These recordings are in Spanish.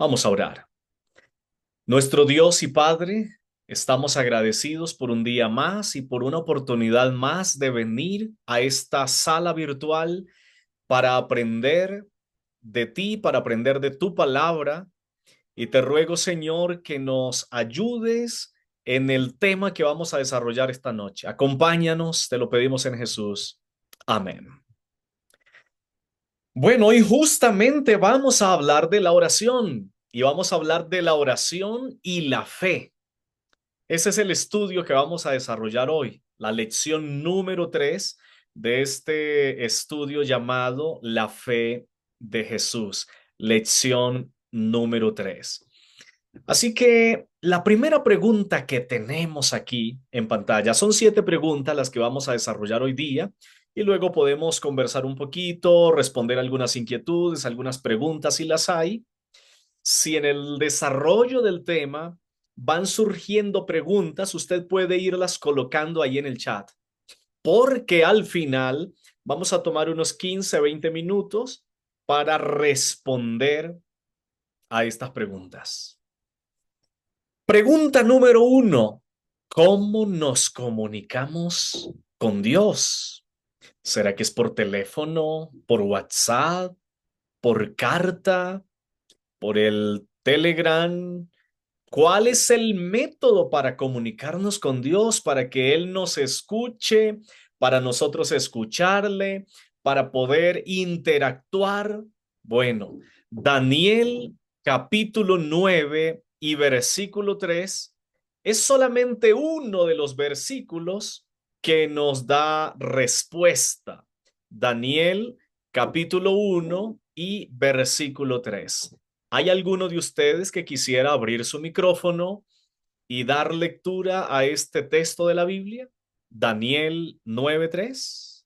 Vamos a orar. Nuestro Dios y Padre, estamos agradecidos por un día más y por una oportunidad más de venir a esta sala virtual para aprender de ti, para aprender de tu palabra. Y te ruego, Señor, que nos ayudes en el tema que vamos a desarrollar esta noche. Acompáñanos, te lo pedimos en Jesús. Amén. Bueno, hoy justamente vamos a hablar de la oración y vamos a hablar de la oración y la fe. Ese es el estudio que vamos a desarrollar hoy, la lección número 3 de este estudio llamado La fe de Jesús, lección número 3. Así que la primera pregunta que tenemos aquí en pantalla son 7 preguntas las que vamos a desarrollar hoy día y luego podemos conversar un poquito, responder algunas inquietudes, algunas preguntas si las hay. Si en el desarrollo del tema van surgiendo preguntas, usted puede irlas colocando ahí en el chat, porque al final vamos a tomar unos 15, 20 minutos para responder a estas preguntas. Pregunta número 1. ¿Cómo nos comunicamos con Dios? ¿Será que es por teléfono, por WhatsApp, por carta, por el Telegram? ¿Cuál es el método para comunicarnos con Dios, para que Él nos escuche, para nosotros escucharle, para poder interactuar? Bueno, Daniel capítulo 9 y versículo 3 es solamente uno de los versículos que nos da respuesta. Daniel capítulo 1 y versículo 3. ¿Hay alguno de ustedes que quisiera abrir su micrófono y dar lectura a este texto de la Biblia? Daniel 9:3.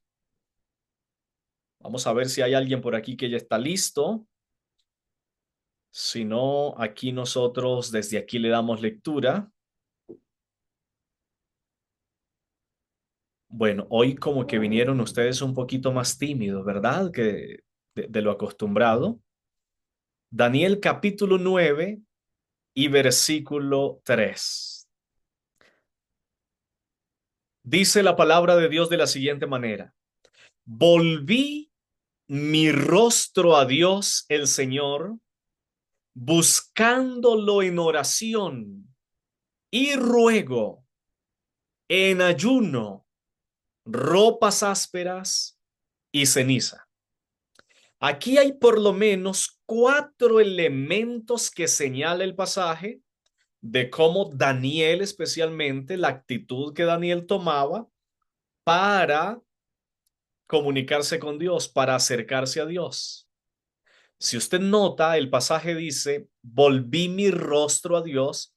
Vamos a ver si hay alguien por aquí que ya está listo. Si no, aquí nosotros desde aquí le damos lectura. Bueno, hoy como que vinieron ustedes un poquito más tímidos, ¿verdad? Que de lo acostumbrado. Daniel capítulo 9 y versículo 3. Dice la palabra de Dios de la siguiente manera. Volví mi rostro a Dios el Señor, buscándolo en oración y ruego, en ayuno, ropas ásperas y ceniza. Aquí hay por lo menos 4 elementos que señala el pasaje de cómo Daniel, especialmente la actitud que Daniel tomaba para comunicarse con Dios, para acercarse a Dios. Si usted nota, el pasaje dice, volví mi rostro a Dios.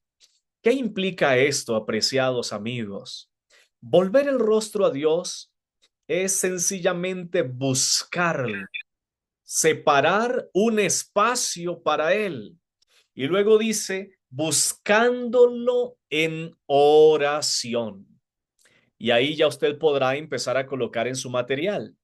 ¿Qué implica esto, apreciados amigos? Volver el rostro a Dios es sencillamente buscarle, separar un espacio para Él. Y luego dice, buscándolo en oración. Y ahí ya usted podrá empezar a colocar en su material.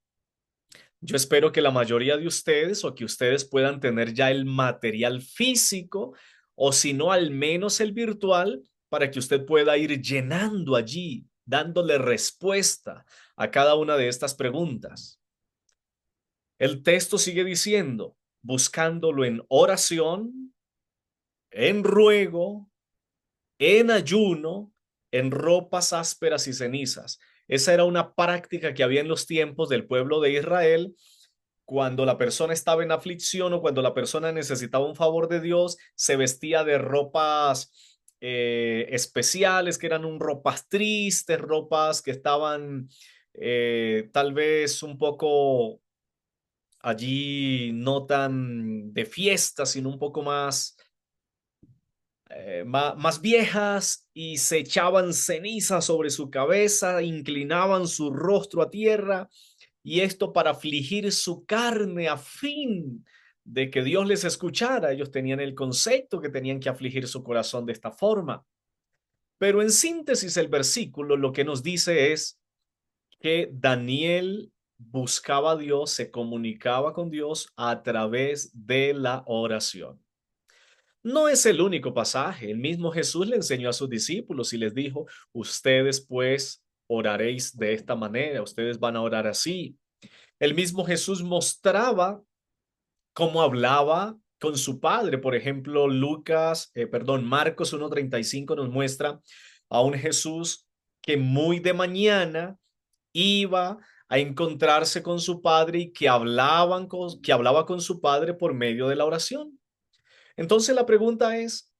Yo espero que la mayoría de ustedes o que ustedes puedan tener ya el material físico o si no al menos el virtual para que usted pueda ir llenando allí, dándole respuesta a cada una de estas preguntas. El texto sigue diciendo, buscándolo en oración, en ruego, en ayuno, en ropas ásperas y cenizas. Esa era una práctica que había en los tiempos del pueblo de Israel cuando la persona estaba en aflicción o cuando la persona necesitaba un favor de Dios, se vestía de ropas especiales, que eran ropas tristes, ropas que estaban tal vez un poco allí no tan de fiesta, sino un poco más viejas y se echaban ceniza sobre su cabeza, inclinaban su rostro a tierra y esto para afligir su carne a fin de que Dios les escuchara. Ellos tenían el concepto que tenían que afligir su corazón de esta forma. Pero en síntesis el versículo lo que nos dice es que Daniel buscaba a Dios, se comunicaba con Dios a través de la oración. No es el único pasaje. El mismo Jesús le enseñó a sus discípulos y les dijo, ustedes pues oraréis de esta manera, ustedes van a orar así. El mismo Jesús mostraba cómo hablaba con su padre. Por ejemplo, Marcos 1:35 nos muestra a un Jesús que muy de mañana iba a encontrarse con su padre y que hablaba con su padre por medio de la oración. Entonces la pregunta es,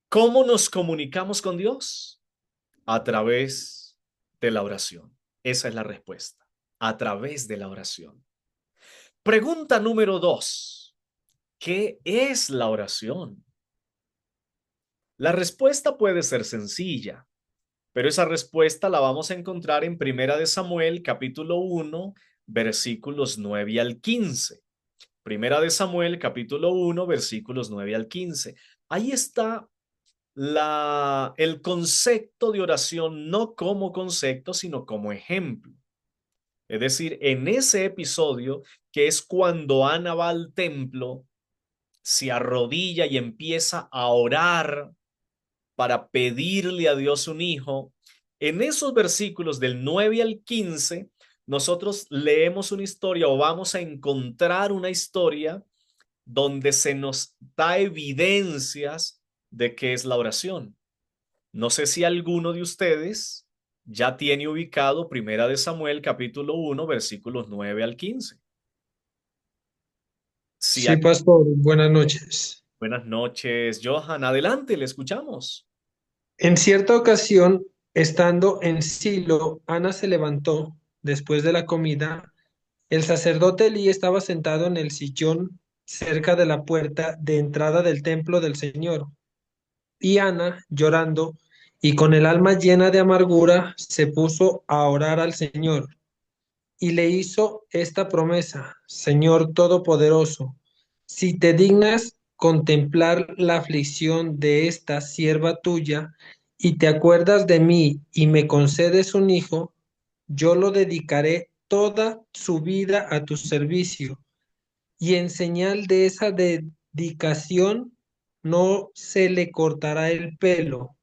¿cómo nos comunicamos con Dios? A través de la oración. Esa es la respuesta. A través de la oración. Pregunta número 2. ¿Qué es la oración? La respuesta puede ser sencilla, pero esa respuesta la vamos a encontrar en Primera de Samuel, capítulo 1, versículos 9 al 15. Primera de Samuel, capítulo 1, versículos 9 al 15. Ahí está el concepto de oración, no como concepto, sino como ejemplo. Es decir, en ese episodio, que es cuando Ana va al templo, se arrodilla y empieza a orar para pedirle a Dios un hijo, en esos versículos del 9 al 15, nosotros leemos una historia o vamos a encontrar una historia donde se nos da evidencias de qué es la oración. No sé si alguno de ustedes ya tiene ubicado Primera de Samuel capítulo 1 versículos 9 al 15. Si Sí, hay... pastor, buenas noches. Buenas noches, Johan. Adelante, le escuchamos. En cierta ocasión, estando en Silo, Ana se levantó después de la comida. El sacerdote Elí estaba sentado en el sillón cerca de la puerta de entrada del templo del Señor. Y Ana, llorando y con el alma llena de amargura, se puso a orar al Señor y le hizo esta promesa: Señor Todopoderoso, si te dignas contemplar la aflicción de esta sierva tuya, y te acuerdas de mí y me concedes un hijo, yo lo dedicaré toda su vida a tu servicio, y en señal de esa dedicación no se le cortará el pelo.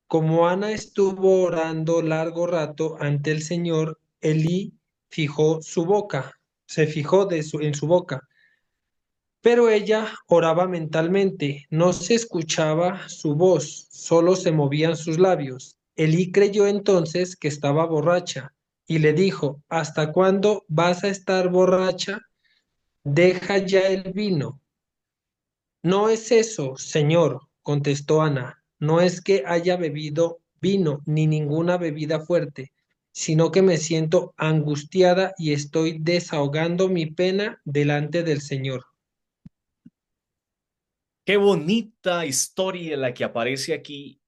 Como Ana estuvo orando largo rato ante el Señor, Elí se fijó en su boca, pero ella oraba mentalmente, no se escuchaba su voz, solo se movían sus labios. Elí creyó entonces que estaba borracha y le dijo: ¿Hasta cuándo vas a estar borracha? Deja ya el vino. No es eso, señor, contestó Ana, no es que haya bebido vino ni ninguna bebida fuerte, sino que me siento angustiada y estoy desahogando mi pena delante del Señor. Qué bonita historia la que aparece aquí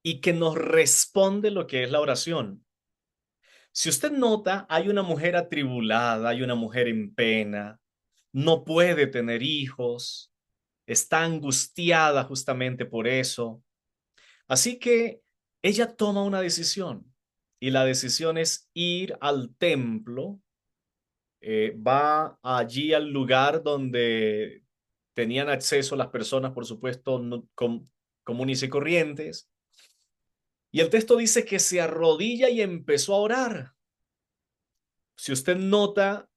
y que nos responde lo que es la oración. Si usted nota, hay una mujer atribulada, hay una mujer en pena, no puede tener hijos, está angustiada justamente por eso. Así que ella toma una decisión y la decisión es ir al templo, va allí al lugar donde tenían acceso las personas, por supuesto, comunes y corrientes. Y el texto dice que se arrodilla y empezó a orar. Si usted nota,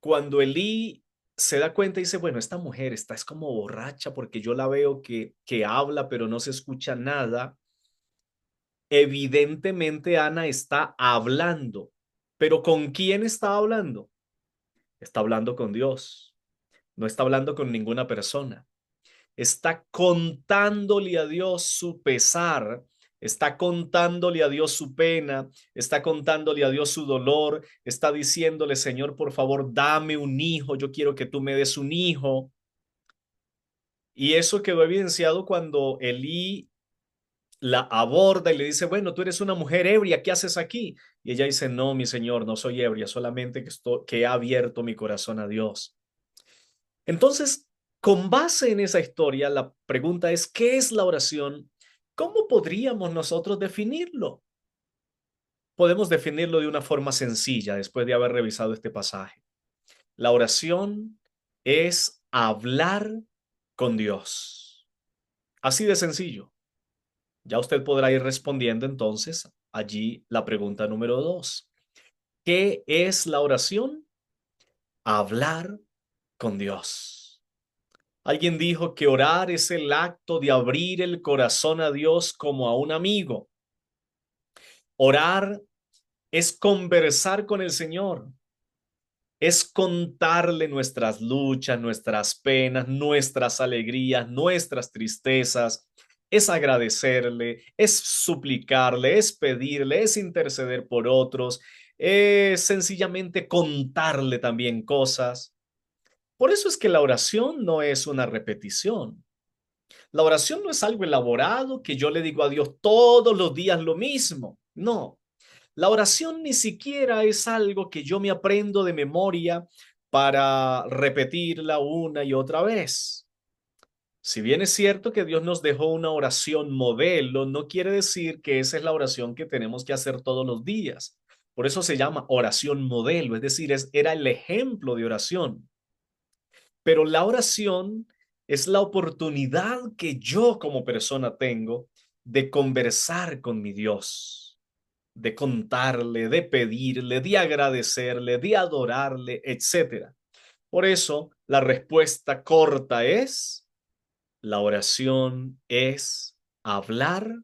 cuando Elí se da cuenta y dice, bueno, esta mujer está es como borracha porque yo la veo que habla, pero no se escucha nada. Evidentemente Ana está hablando, pero ¿con quién está hablando? Está hablando con Dios, no está hablando con ninguna persona. Está contándole a Dios su pesar, está contándole a Dios su pena, está contándole a Dios su dolor, está diciéndole, Señor, por favor, dame un hijo, yo quiero que tú me des un hijo. Y eso quedó evidenciado cuando Elí la aborda y le dice, bueno, tú eres una mujer ebria, ¿qué haces aquí? Y ella dice, no, mi Señor, no soy ebria, solamente que he abierto mi corazón a Dios. Entonces, con base en esa historia, la pregunta es, ¿qué es la oración? ¿Cómo podríamos nosotros definirlo? Podemos definirlo de una forma sencilla después de haber revisado este pasaje. La oración es hablar con Dios. Así de sencillo. Ya usted podrá ir respondiendo entonces allí la pregunta número 2. ¿Qué es la oración? Hablar con Dios. Alguien dijo que orar es el acto de abrir el corazón a Dios como a un amigo. Orar es conversar con el Señor, es contarle nuestras luchas, nuestras penas, nuestras alegrías, nuestras tristezas, es agradecerle, es suplicarle, es pedirle, es interceder por otros, es sencillamente contarle también cosas. Por eso es que la oración no es una repetición. La oración no es algo elaborado que yo le digo a Dios todos los días lo mismo. No, la oración ni siquiera es algo que yo me aprendo de memoria para repetirla una y otra vez. Si bien es cierto que Dios nos dejó una oración modelo, no quiere decir que esa es la oración que tenemos que hacer todos los días. Por eso se llama oración modelo, es decir, era el ejemplo de oración. Pero la oración es la oportunidad que yo como persona tengo de conversar con mi Dios, de contarle, de pedirle, de agradecerle, de adorarle, etcétera. Por eso, la respuesta corta es, la oración es hablar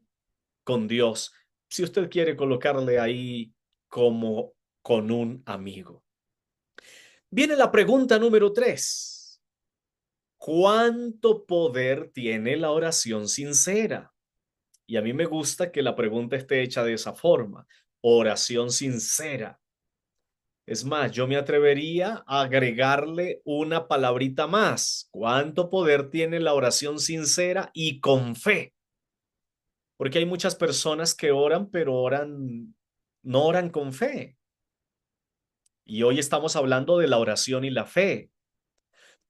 con Dios. Si usted quiere colocarle ahí como con un amigo. Viene la pregunta número 3. ¿Cuánto poder tiene la oración sincera? Y a mí me gusta que la pregunta esté hecha de esa forma. Oración sincera. Es más, yo me atrevería a agregarle una palabrita más. ¿Cuánto poder tiene la oración sincera y con fe? Porque hay muchas personas que oran, pero no oran con fe. Y hoy estamos hablando de la oración y la fe.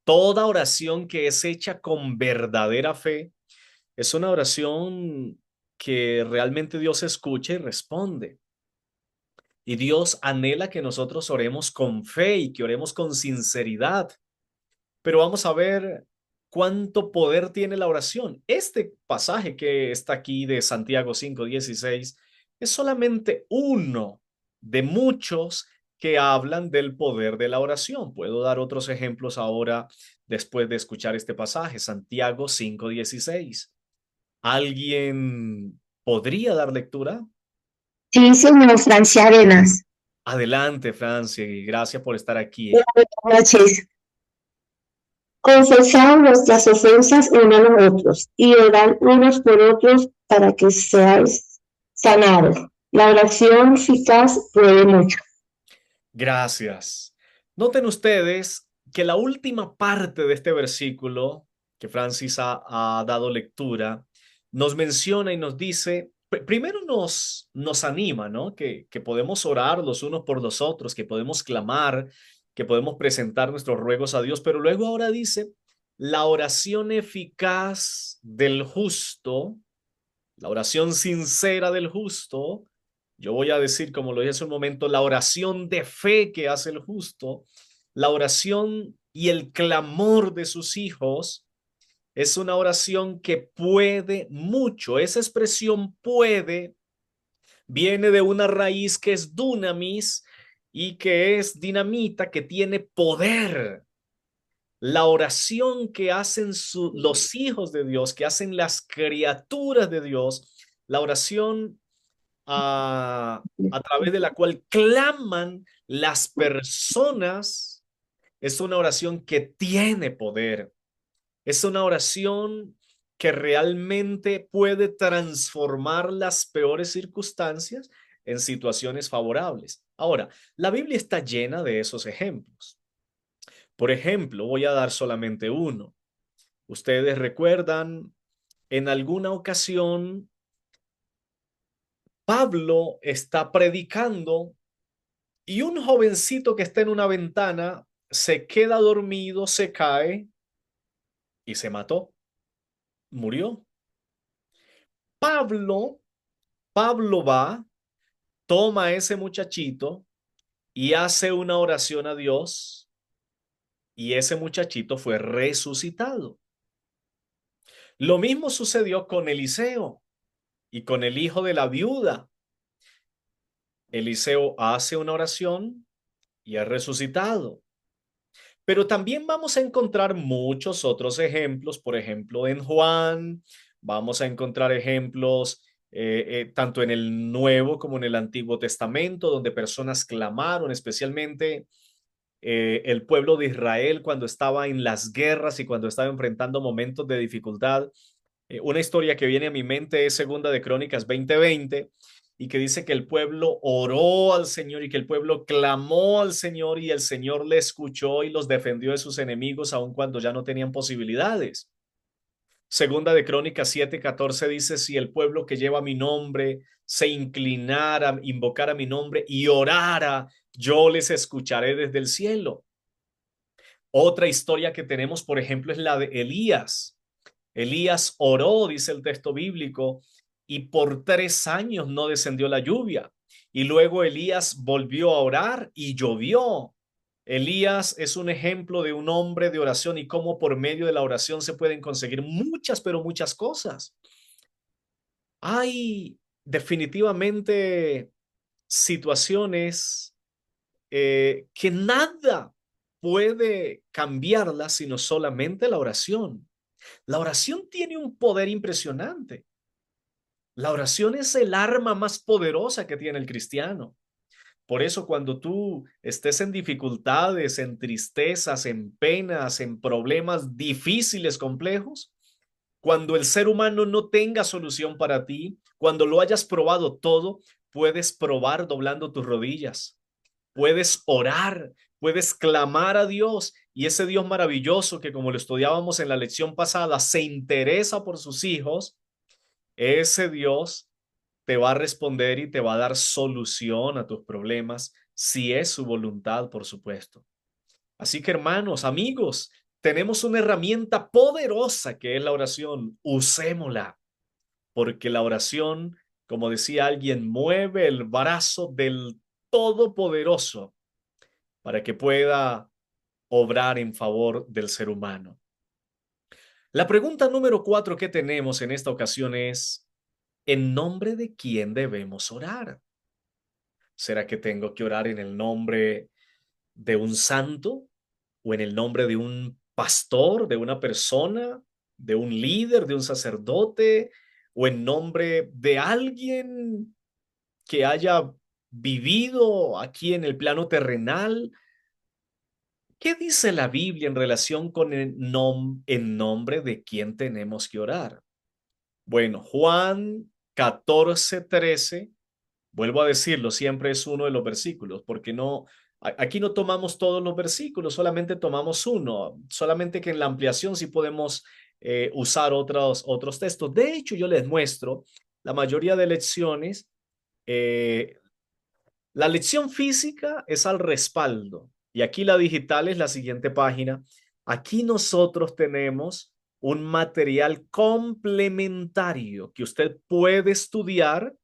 Toda oración que es hecha con verdadera fe es una oración que realmente Dios escucha y responde. Y Dios anhela que nosotros oremos con fe y que oremos con sinceridad. Pero vamos a ver cuánto poder tiene la oración. Este pasaje que está aquí de Santiago 5:16 es solamente uno de muchos que hablan del poder de la oración. Puedo dar otros ejemplos ahora después de escuchar este pasaje, Santiago 5:16. ¿Alguien podría dar lectura? Sí, señor Francia Arenas. Adelante, Francia, y gracias por estar aquí. Buenas noches. Confesad vuestras ofensas unos a los otros y orad unos por otros para que seáis sanados. La oración eficaz puede mucho. Gracias. Noten ustedes que la última parte de este versículo que Francis ha dado lectura nos menciona y nos dice, primero nos anima, ¿no? Que podemos orar los unos por los otros, que podemos clamar, que podemos presentar nuestros ruegos a Dios, pero luego ahora dice, la oración eficaz del justo, la oración sincera del justo, yo voy a decir, como lo dije hace un momento, la oración de fe que hace el justo, la oración y el clamor de sus hijos, es una oración que puede mucho. Esa expresión puede viene de una raíz que es dunamis y que es dinamita, que tiene poder. La oración que hacen los hijos de Dios, que hacen las criaturas de Dios, la oración a través de la cual claman las personas, es una oración que tiene poder. Es una oración que realmente puede transformar las peores circunstancias en situaciones favorables. Ahora, la Biblia está llena de esos ejemplos. Por ejemplo, voy a dar solamente uno. Ustedes recuerdan, en alguna ocasión, Pablo está predicando y un jovencito que está en una ventana se queda dormido, se cae y se mató, murió. Pablo, Pablo va, toma a ese muchachito y hace una oración a Dios y ese muchachito fue resucitado. Lo mismo sucedió con Eliseo y con el hijo de la viuda. Eliseo hace una oración y es resucitado. Pero también vamos a encontrar muchos otros ejemplos, por ejemplo, en Juan, vamos a encontrar ejemplos tanto en el Nuevo como en el Antiguo Testamento, donde personas clamaron, especialmente el pueblo de Israel cuando estaba en las guerras y cuando estaba enfrentando momentos de dificultad. Una historia que viene a mi mente es Segunda de Crónicas 20:20 y que dice que el pueblo oró al Señor y que el pueblo clamó al Señor y el Señor le escuchó y los defendió de sus enemigos aun cuando ya no tenían posibilidades. Segunda de Crónicas 7:14 dice, si el pueblo que lleva mi nombre se inclinara, invocara mi nombre y orara, yo les escucharé desde el cielo. Otra historia que tenemos, por ejemplo, es la de Elías. Elías oró, dice el texto bíblico, y por 3 años no descendió la lluvia. Y luego Elías volvió a orar y llovió. Elías es un ejemplo de un hombre de oración y cómo por medio de la oración se pueden conseguir muchas, pero muchas cosas. Hay definitivamente situaciones que nada puede cambiarlas sino solamente la oración. La oración tiene un poder impresionante. La oración es el arma más poderosa que tiene el cristiano. Por eso cuando tú estés en dificultades, en tristezas, en penas, en problemas difíciles, complejos, cuando el ser humano no tenga solución para ti, cuando lo hayas probado todo, puedes probar doblando tus rodillas, puedes orar, puedes clamar a Dios y ese Dios maravilloso que como lo estudiábamos en la lección pasada, se interesa por sus hijos, ese Dios te va a responder y te va a dar solución a tus problemas, si es su voluntad, por supuesto. Así que hermanos, amigos, tenemos una herramienta poderosa que es la oración. Usémosla, porque la oración, como decía alguien, mueve el brazo del Todopoderoso para que pueda obrar en favor del ser humano. La pregunta número 4 que tenemos en esta ocasión es, ¿en nombre de quién debemos orar? ¿Será que tengo que orar en el nombre de un santo o en el nombre de un pastor, de una persona, de un líder, de un sacerdote o en nombre de alguien que haya vivido aquí en el plano terrenal? ¿Qué dice la Biblia en relación con en nombre de quién tenemos que orar? Bueno, Juan 14:13, vuelvo a decirlo, siempre es uno de los versículos, porque no, aquí no tomamos todos los versículos, solamente tomamos uno, solamente que en la ampliación sí podemos usar otros textos. De hecho, yo les muestro la mayoría de lecciones. eh, la lección física es al respaldo y aquí la digital es la siguiente página. Aquí nosotros tenemos un material complementario que usted puede estudiar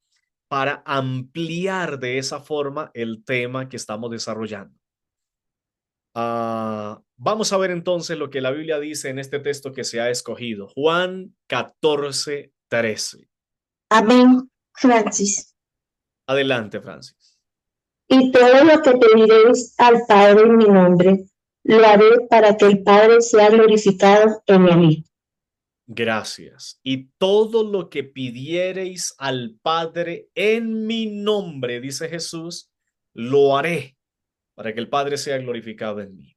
para ampliar de esa forma el tema que estamos desarrollando. Vamos a ver entonces lo que la Biblia dice en este texto que se ha escogido. Juan 14:13. Amén, Francis. Adelante, Francis. Y todo lo que pediréis al Padre en mi nombre, lo haré para que el Padre sea glorificado en mí. Gracias. Y todo lo que pidiereis al Padre en mi nombre, dice Jesús, lo haré para que el Padre sea glorificado en mí.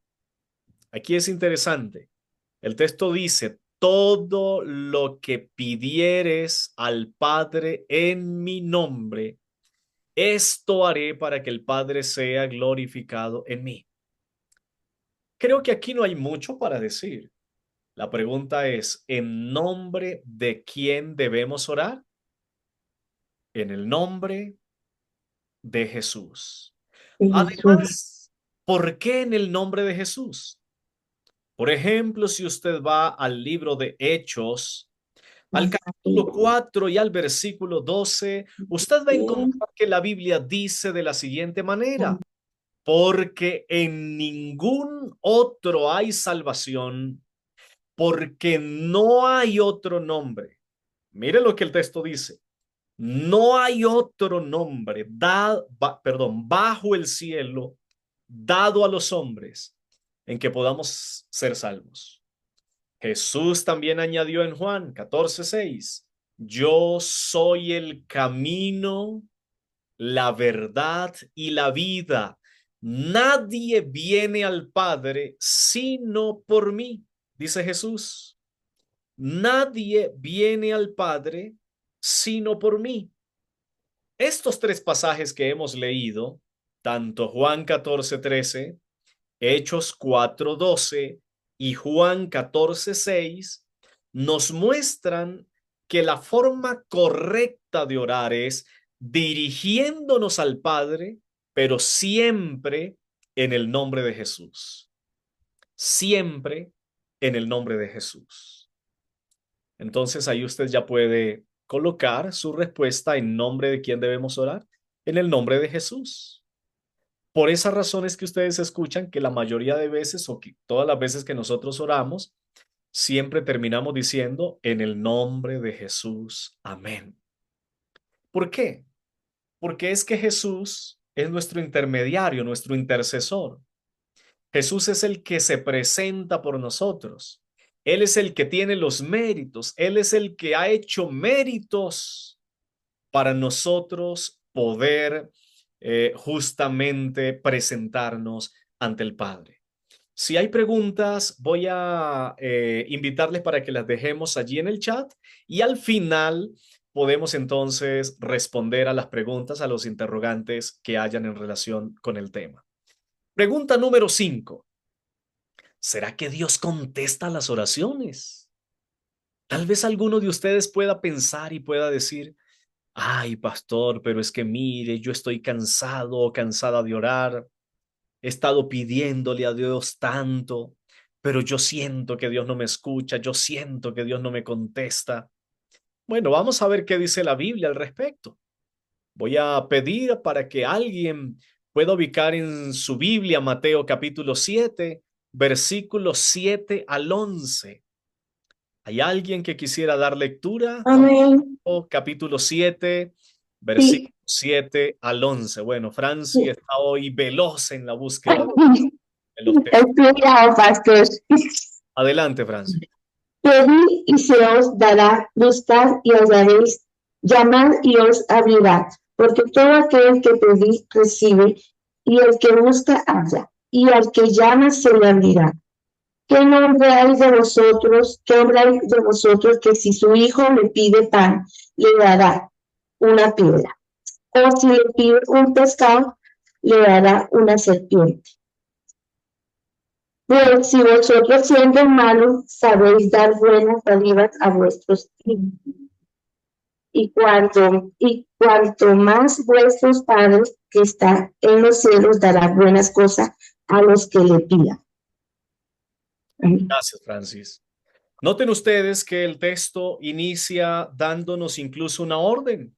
Aquí es interesante. El texto dice, todo lo que pidieres al Padre en mi nombre, esto haré para que el Padre sea glorificado en mí. Creo que aquí no hay mucho para decir. La pregunta es, ¿en nombre de quién debemos orar? En el nombre de Jesús. Jesús. Además, ¿por qué en el nombre de Jesús? Por ejemplo, si usted va al libro de Hechos, al capítulo 4 y al versículo 12, usted va a encontrar que la Biblia dice de la siguiente manera, porque en ningún otro hay salvación, porque no hay otro nombre. Mire lo que el texto dice. No hay otro nombre bajo el cielo dado a los hombres en que podamos ser salvos. Jesús también añadió en Juan 14:6, yo soy el camino, la verdad y la vida. Nadie viene al Padre sino por mí, dice Jesús. Nadie viene al Padre sino por mí. Estos tres pasajes que hemos leído, tanto Juan 14:13, Hechos 4:12 y Juan 14:6, nos muestran que la forma correcta de orar es dirigiéndonos al Padre, pero siempre en el nombre de Jesús. Siempre en el nombre de Jesús. Entonces ahí usted ya puede colocar su respuesta en nombre de quién debemos orar, en el nombre de Jesús. Por esas razones que ustedes escuchan que la mayoría de veces o que todas las veces que nosotros oramos, siempre terminamos diciendo en el nombre de Jesús. Amén. ¿Por qué? Porque es que Jesús es nuestro intermediario, nuestro intercesor. Jesús es el que se presenta por nosotros. Él es el que tiene los méritos. Él es el que ha hecho méritos para nosotros poder justamente presentarnos ante el Padre. Si hay preguntas, voy a invitarles para que las dejemos allí en el chat y al final podemos entonces responder a las preguntas, a los interrogantes que hayan en relación con el tema. Pregunta número 5. ¿Será que Dios contesta las oraciones? Tal vez alguno de ustedes pueda pensar y pueda decir, ay, pastor, pero es que mire, yo estoy cansado o cansada de orar. He estado pidiéndole a Dios tanto, pero yo siento que Dios no me escucha, yo siento que Dios no me contesta. Bueno, vamos a ver qué dice la Biblia al respecto. Voy a pedir para que alguien pueda ubicar en su Biblia Mateo capítulo 7, versículos 7 al 11. ¿Hay alguien que quisiera dar lectura a Amén. Mateo capítulo 7, Sí. versículos 7 al 11? Bueno, Franci está hoy veloz en la búsqueda de los temas. Cuidado, pastor. Adelante, Franci. Pedid y se os dará, buscad y hallaréis, llamad y os abrirá, porque todo aquel que pedid recibe, y el que busca halla, y al que llama se le abrirá. ¿Qué hombre hay de vosotros, que si su hijo le pide pan, le dará una piedra? O si le pide un pescado, le dará una serpiente. Pues si vosotros siendo malos sabéis dar buenas dádivas a vuestros hijos, y cuanto más vuestros padres que están en los cielos dará buenas cosas a los que le pidan. Gracias, Francis. Noten ustedes que el texto inicia dándonos incluso una orden.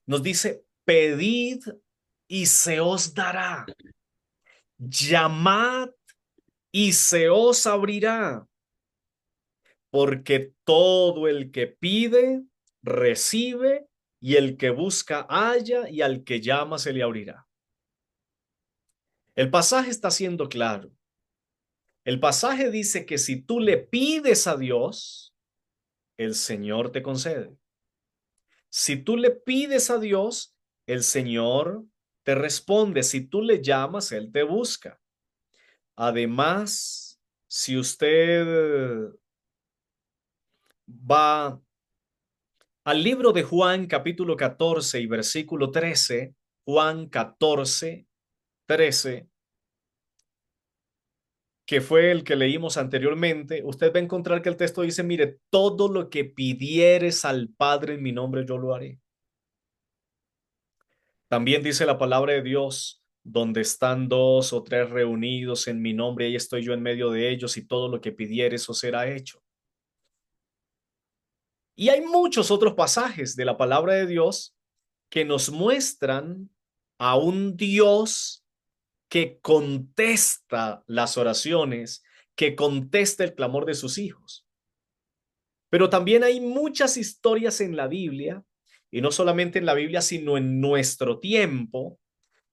Nos dice, pedid y se os dará. Llamad y se os abrirá. Porque todo el que pide, recibe, y el que busca, halla, y al que llama se le abrirá. El pasaje está siendo claro. El pasaje dice que si tú le pides a Dios, el Señor te concede. Si tú le pides a Dios, el Señor te responde. Si tú le llamas, Él te busca. Además, si usted va al libro de Juan, capítulo 14 y versículo 13, Juan 14, 13, que fue el que leímos anteriormente, usted va a encontrar que el texto dice, mire, todo lo que pidieres al Padre en mi nombre, yo lo haré. También dice la palabra de Dios, donde están dos o tres reunidos en mi nombre, ahí estoy yo en medio de ellos y todo lo que pidieres os será hecho. Y hay muchos otros pasajes de la palabra de Dios que nos muestran a un Dios que contesta las oraciones, que contesta el clamor de sus hijos. Pero también hay muchas historias en la Biblia, y no solamente en la Biblia, sino en nuestro tiempo,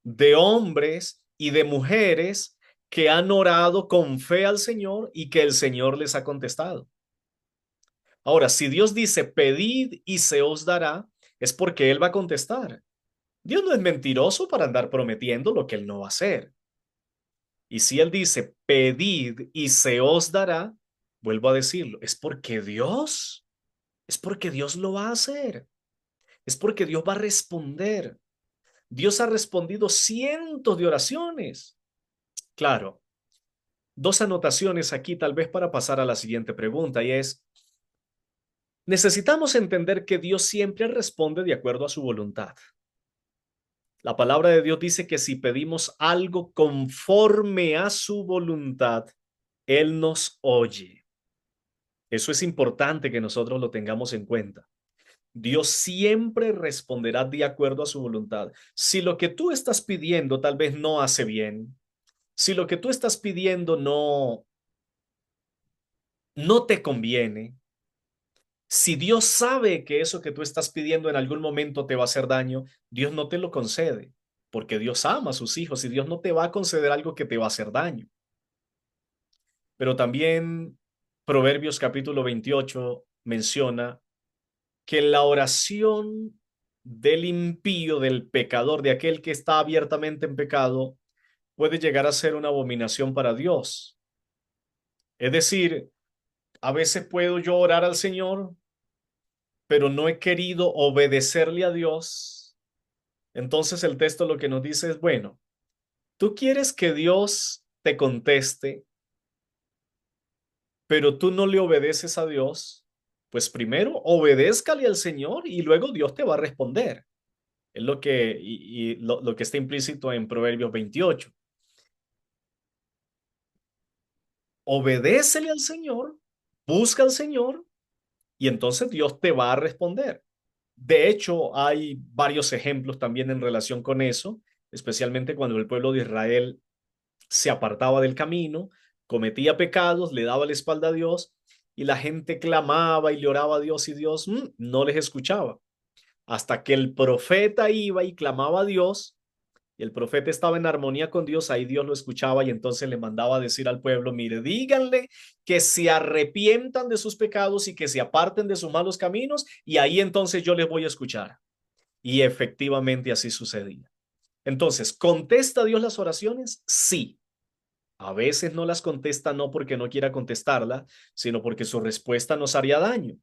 de hombres y de mujeres que han orado con fe al Señor y que el Señor les ha contestado. Ahora, si Dios dice, pedid y se os dará, es porque Él va a contestar. Dios no es mentiroso para andar prometiendo lo que Él no va a hacer. Y si Él dice, pedid y se os dará, vuelvo a decirlo, es porque Dios lo va a hacer, es porque Dios va a responder. Dios ha respondido cientos de oraciones. Claro, dos anotaciones aquí tal vez para pasar a la siguiente pregunta y es, necesitamos entender que Dios siempre responde de acuerdo a su voluntad. La palabra de Dios dice que si pedimos algo conforme a su voluntad, Él nos oye. Eso es importante que nosotros lo tengamos en cuenta. Dios siempre responderá de acuerdo a su voluntad. Si lo que tú estás pidiendo tal vez no hace bien, si lo que tú estás pidiendo no te conviene, si Dios sabe que eso que tú estás pidiendo en algún momento te va a hacer daño, Dios no te lo concede, porque Dios ama a sus hijos y Dios no te va a conceder algo que te va a hacer daño. Pero también Proverbios capítulo 28 menciona que la oración del impío, del pecador, de aquel que está abiertamente en pecado, puede llegar a ser una abominación para Dios. Es decir, a veces puedo yo orar al Señor, pero no he querido obedecerle a Dios. Entonces el texto lo que nos dice es, bueno, tú quieres que Dios te conteste, pero tú no le obedeces a Dios, pues primero obedézcale al Señor y luego Dios te va a responder. Es lo que, lo que está implícito en Proverbios 28. Obedécele al Señor, busca al Señor y entonces Dios te va a responder. De hecho, hay varios ejemplos también en relación con eso, especialmente cuando el pueblo de Israel se apartaba del camino, cometía pecados, le daba la espalda a Dios y la gente clamaba y le oraba a Dios y Dios no les escuchaba. Hasta que el profeta iba y clamaba a Dios y el profeta estaba en armonía con Dios, ahí Dios lo escuchaba y entonces le mandaba a decir al pueblo, mire, díganle que se arrepientan de sus pecados y que se aparten de sus malos caminos y ahí entonces yo les voy a escuchar. Y efectivamente así sucedía. Entonces, ¿contesta Dios las oraciones? Sí. A veces no las contesta no porque no quiera contestarla, sino porque su respuesta nos haría daño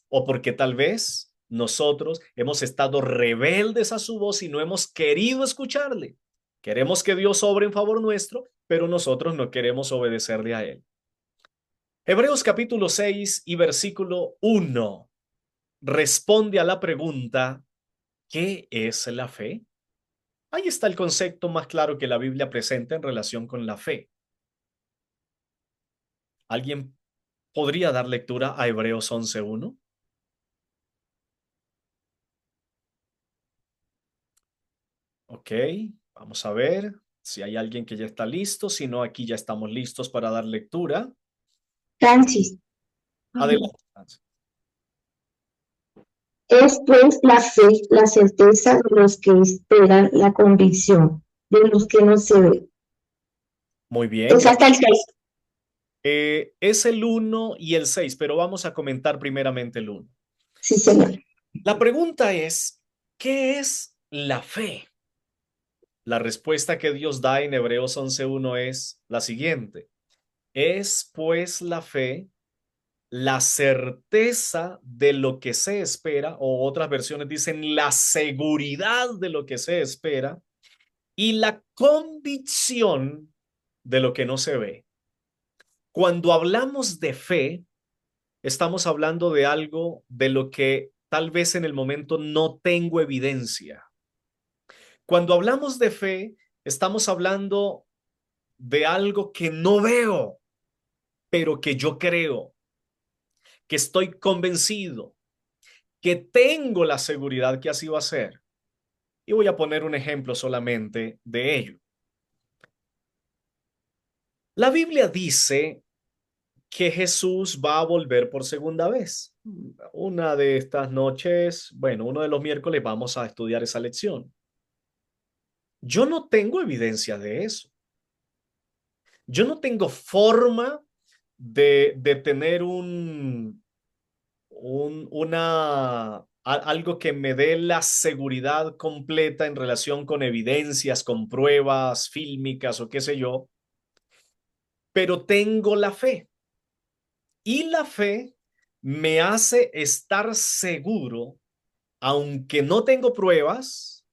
o porque tal vez nosotros hemos estado rebeldes a su voz y no hemos querido escucharle. Queremos que Dios obre en favor nuestro, pero nosotros no queremos obedecerle a Él. Hebreos capítulo 6 y versículo 1 responde a la pregunta, ¿qué es la fe? Ahí está el concepto más claro que la Biblia presenta en relación con la fe. ¿Alguien podría dar lectura a Hebreos 11:1? Ok, vamos a ver si hay alguien que ya está listo. Si no, aquí ya estamos listos para dar lectura. Francis, Adelante. es pues la fe, la certeza de los que esperan, la convicción de los que no se ven. Muy bien, Es gracias. hasta el 6. Es el 1 y el 6, pero vamos a comentar primeramente el 1. Sí, señor. La pregunta es, ¿qué es la fe? La respuesta que Dios da en Hebreos 11:1 es la siguiente. Es pues la fe la certeza de lo que se espera, o otras versiones dicen la seguridad de lo que se espera, y la convicción de lo que no se ve. Cuando hablamos de fe, estamos hablando de algo de lo que tal vez en el momento no tengo evidencia. Cuando hablamos de fe, estamos hablando de algo que no veo, pero que yo creo, que estoy convencido, que tengo la seguridad que así va a ser. Y voy a poner un ejemplo solamente de ello. La Biblia dice que Jesús va a volver por segunda vez. Una de estas noches, bueno, uno de los miércoles vamos a estudiar esa lección. Yo no tengo evidencia de eso. Yo no tengo forma de tener algo que me dé la seguridad completa en relación con evidencias, con pruebas fílmicas o qué sé yo, pero tengo la fe. Y la fe me hace estar seguro, aunque no tengo pruebas,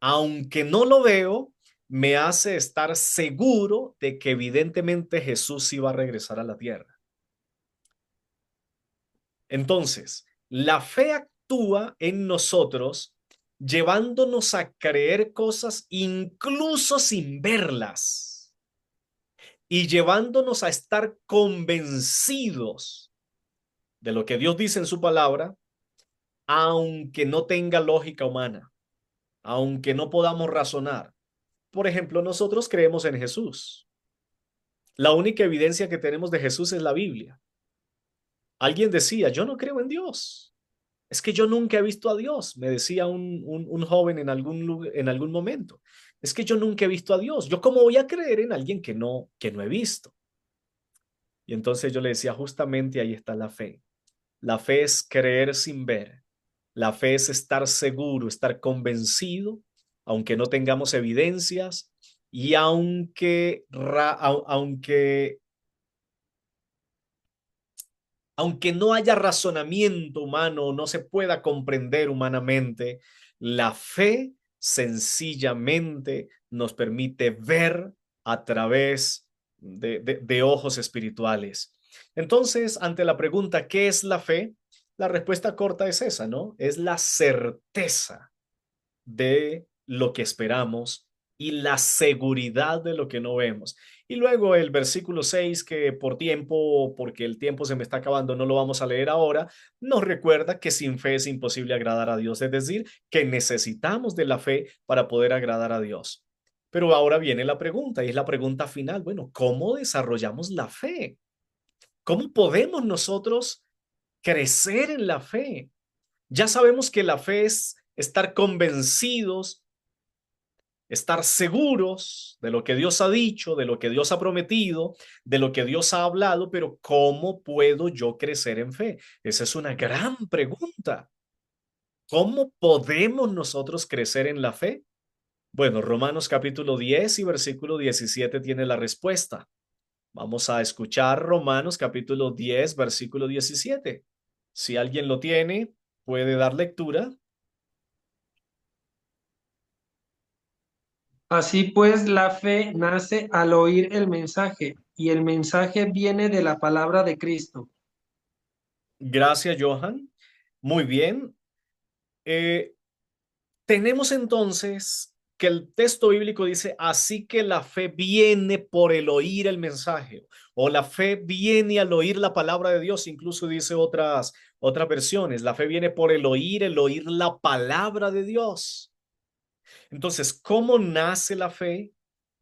aunque no lo veo, me hace estar seguro de que evidentemente Jesús iba a regresar a la tierra. Entonces, la fe actúa en nosotros llevándonos a creer cosas incluso sin verlas y llevándonos a estar convencidos de lo que Dios dice en su palabra, aunque no tenga lógica humana, aunque no podamos razonar. Por ejemplo, nosotros creemos en Jesús. La única evidencia que tenemos de Jesús es la Biblia. Alguien decía, yo no creo en Dios. Es que yo nunca he visto a Dios, me decía un joven en algún momento. Es que yo nunca he visto a Dios. ¿Yo cómo voy a creer en alguien que no he visto? Y entonces yo le decía, justamente ahí está la fe. La fe es creer sin ver. La fe es estar seguro, estar convencido, aunque no tengamos evidencias y aunque no haya razonamiento humano, no se pueda comprender humanamente, la fe sencillamente nos permite ver a través de ojos espirituales. Entonces, ante la pregunta, ¿qué es la fe? La respuesta corta es esa, ¿no? Es la certeza de lo que esperamos y la seguridad de lo que no vemos. Y luego el versículo 6, que por tiempo, porque el tiempo se me está acabando, no lo vamos a leer ahora, nos recuerda que sin fe es imposible agradar a Dios, es decir, que necesitamos de la fe para poder agradar a Dios. Pero ahora viene la pregunta, y es la pregunta final. Bueno, ¿cómo desarrollamos la fe? ¿Cómo podemos nosotros crecer en la fe? Ya sabemos que la fe es estar convencidos, estar seguros de lo que Dios ha dicho, de lo que Dios ha prometido, de lo que Dios ha hablado, pero ¿cómo puedo yo crecer en fe? Esa es una gran pregunta. ¿Cómo podemos nosotros crecer en la fe? Bueno, Romanos capítulo 10 y versículo 17 tiene la respuesta. Vamos a escuchar Romanos capítulo 10, versículo 17. Si alguien lo tiene, puede dar lectura. Así pues, la fe nace al oír el mensaje, y el mensaje viene de la palabra de Cristo. Gracias, Johan. Muy bien. Eh, Tenemos entonces que el texto bíblico dice, así que la fe viene por el oír el mensaje, o la fe viene al oír la palabra de Dios, incluso dice otras versiones, la fe viene por el oír la palabra de Dios. Entonces, ¿cómo nace la fe?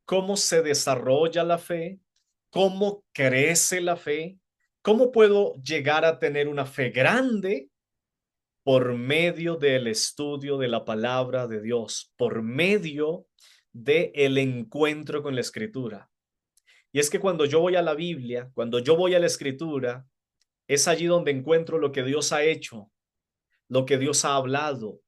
¿Cómo se desarrolla la fe? ¿Cómo crece la fe? ¿Cómo puedo llegar a tener una fe grande? Por medio del estudio de la palabra de Dios, por medio del encuentro con la escritura. Y es que cuando yo voy a la Biblia, cuando yo voy a la escritura, es allí donde encuentro lo que Dios ha hecho, lo que Dios ha hablado.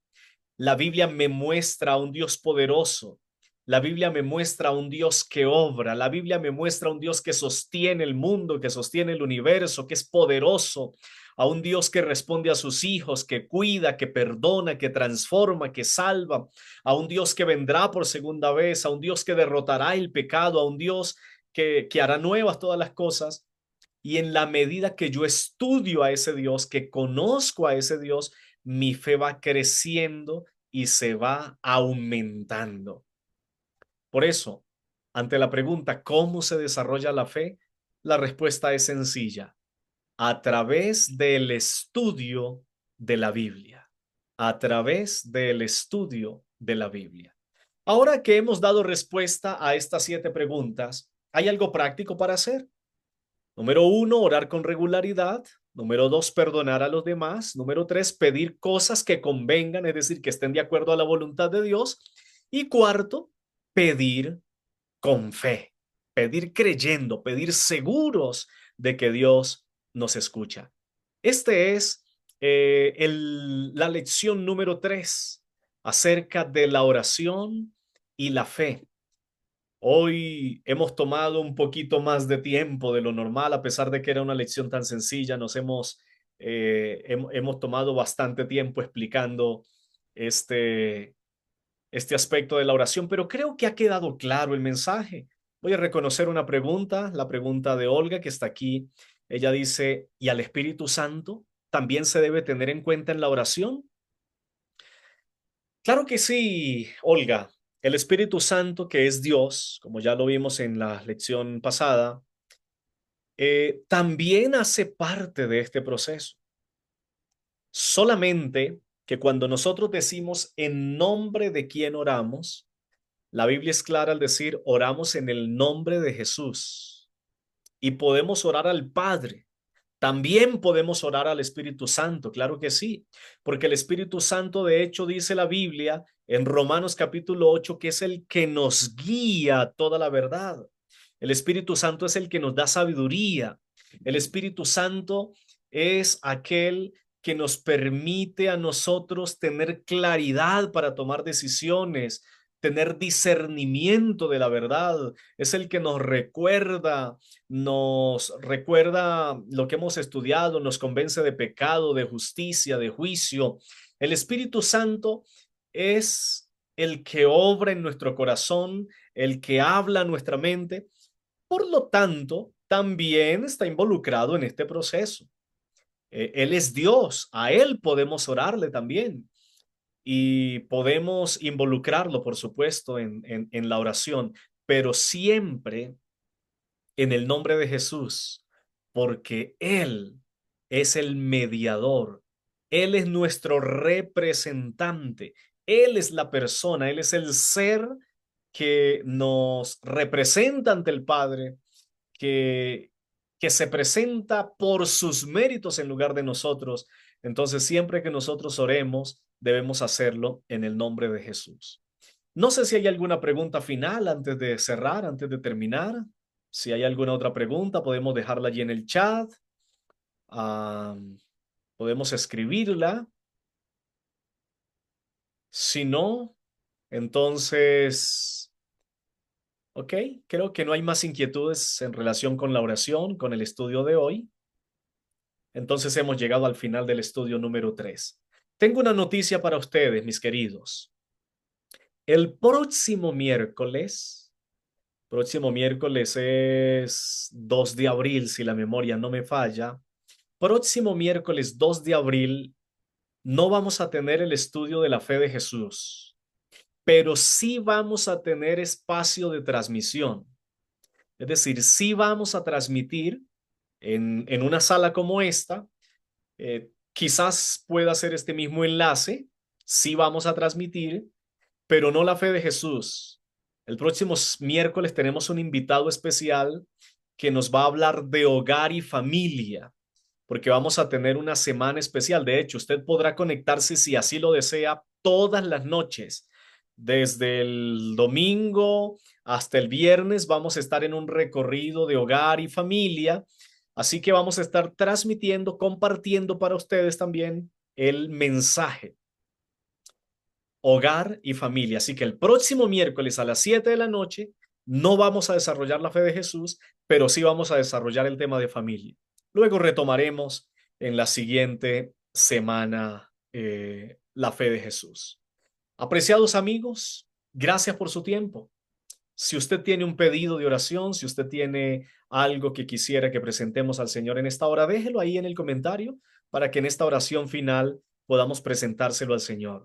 La Biblia me muestra a un Dios poderoso. La Biblia me muestra a un Dios que obra. La Biblia me muestra a un Dios que sostiene el mundo, que sostiene el universo, que es poderoso. A un Dios que responde a sus hijos, que cuida, que perdona, que transforma, que salva. A un Dios que vendrá por segunda vez. A un Dios que derrotará el pecado. A un Dios que hará nuevas todas las cosas. Y en la medida que yo estudio a ese Dios, que conozco a ese Dios, mi fe va creciendo y se va aumentando. Por eso, ante la pregunta, ¿cómo se desarrolla la fe? La respuesta es sencilla, a través del estudio de la Biblia, a través del estudio de la Biblia. Ahora que hemos dado respuesta a estas 7 preguntas, ¿hay algo práctico para hacer? Número 1, orar con regularidad. Número 2, perdonar a los demás. Número 3, pedir cosas que convengan, es decir, que estén de acuerdo a la voluntad de Dios. Y cuarto, pedir con fe, pedir creyendo, pedir seguros de que Dios nos escucha. Este es la lección número 3 acerca de la oración y la fe. Hoy hemos tomado un poquito más de tiempo de lo normal, a pesar de que era una lección tan sencilla. Hemos tomado bastante tiempo explicando este, este aspecto de la oración, pero creo que ha quedado claro el mensaje. Voy a reconocer una pregunta, la pregunta de Olga, que está aquí. Ella dice, ¿y al Espíritu Santo también se debe tener en cuenta en la oración? Claro que sí, Olga. El Espíritu Santo, que es Dios, como ya lo vimos en la lección pasada, también hace parte de este proceso. Solamente que cuando nosotros decimos en nombre de quién oramos, la Biblia es clara al decir oramos en el nombre de Jesús y podemos orar al Padre. También podemos orar al Espíritu Santo, claro que sí, porque el Espíritu Santo, de hecho, dice la Biblia en Romanos capítulo 8, que es el que nos guía a toda la verdad. El Espíritu Santo es el que nos da sabiduría. El Espíritu Santo es aquel que nos permite a nosotros tener claridad para tomar decisiones, tener discernimiento de la verdad. Es el que nos recuerda lo que hemos estudiado, nos convence de pecado, de justicia, de juicio. El Espíritu Santo es el que obra en nuestro corazón, el que habla a nuestra mente. Por lo tanto, también está involucrado en este proceso. Él es Dios, a Él podemos orarle también y podemos involucrarlo, por supuesto, en la oración, pero siempre en el nombre de Jesús, porque Él es el mediador, Él es nuestro representante, Él es la persona, Él es el ser que nos representa ante el Padre, que, que se presenta por sus méritos en lugar de nosotros. Entonces, siempre que nosotros oremos, debemos hacerlo en el nombre de Jesús. No sé si hay alguna pregunta final antes de cerrar, antes de terminar. Si hay alguna otra pregunta, podemos dejarla allí en el chat. Podemos escribirla. Si no, entonces, ok, creo que no hay más inquietudes en relación con la oración, con el estudio de hoy. Entonces hemos llegado al final del estudio número 3. Tengo una noticia para ustedes, mis queridos. El próximo miércoles es 2 de abril, si la memoria no me falla. Próximo miércoles 2 de abril no vamos a tener el estudio de la fe de Jesús, pero sí vamos a tener espacio de transmisión. Es decir, sí vamos a transmitir en una sala como esta. Quizás pueda ser este mismo enlace, sí vamos a transmitir, pero no la fe de Jesús. El próximo miércoles tenemos un invitado especial que nos va a hablar de hogar y familia, porque vamos a tener una semana especial. De hecho, usted podrá conectarse si así lo desea todas las noches. Desde el domingo hasta el viernes vamos a estar en un recorrido de hogar y familia. Así que vamos a estar transmitiendo, compartiendo para ustedes también el mensaje hogar y familia. Así que el próximo miércoles a las 7 de la noche no vamos a desarrollar la fe de Jesús, pero sí vamos a desarrollar el tema de familia. Luego retomaremos en la siguiente semana la fe de Jesús. Apreciados amigos, gracias por su tiempo. Si usted tiene un pedido de oración, si usted tiene algo que quisiera que presentemos al Señor en esta hora, déjelo ahí en el comentario para que en esta oración final podamos presentárselo al Señor.